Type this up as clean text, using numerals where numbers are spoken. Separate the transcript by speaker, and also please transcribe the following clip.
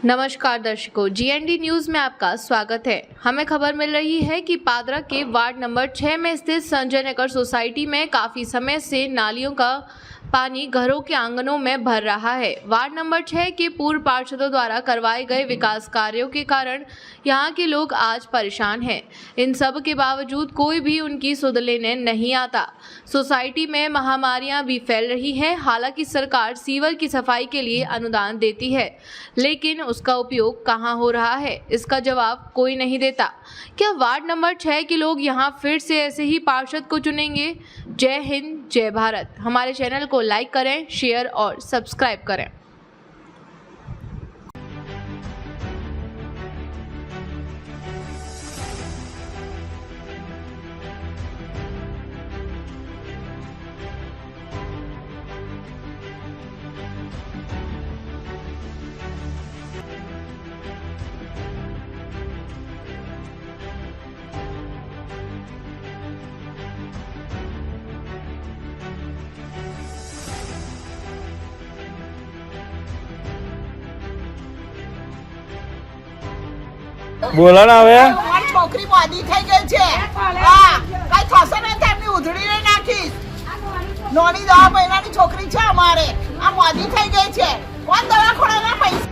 Speaker 1: नमस्कार दर्शकों, GND news में आपका स्वागत है। हमें खबर मिल रही है कि पादरा के वार्ड नंबर 6 में स्थित संजय नगर सोसाइटी में काफी समय से नालियों का पानी घरों के आंगनों में भर रहा है। वार्ड नंबर 6 के पूर्व पार्षदों द्वारा करवाए गए विकास कार्यों के कारण यहां के लोग आज परेशान हैं। इन सब के बावजूद कोई भी उनकी सुध लेने नहीं आता। सोसाइटी में महामारियां भी फैल रही हैं। हालांकि सरकार सीवर की सफाई के लिए अनुदान देती है, लेकिन उसका उपयोग कहां हो रहा है, इसका जवाब कोई नहीं देता। क्या वार्ड नंबर 6 के लोग यहां फिर से ऐसे ही पार्षद को चुनेंगे? जय हिंद, जय भारत। हमारे चैनल को लाइक करें, शेयर और सब्सक्राइब करें।
Speaker 2: बोला ना હવે
Speaker 3: મારી છોકરી મોદી થઈ ગઈ છે। હા, કઈ થશે ને તેમની ઉધડી નહીં નાખીશ। નોની 10 મહિનાની છોકરી છે અમારે, આ મોદી થઈ ગઈ છે। કોણ દવા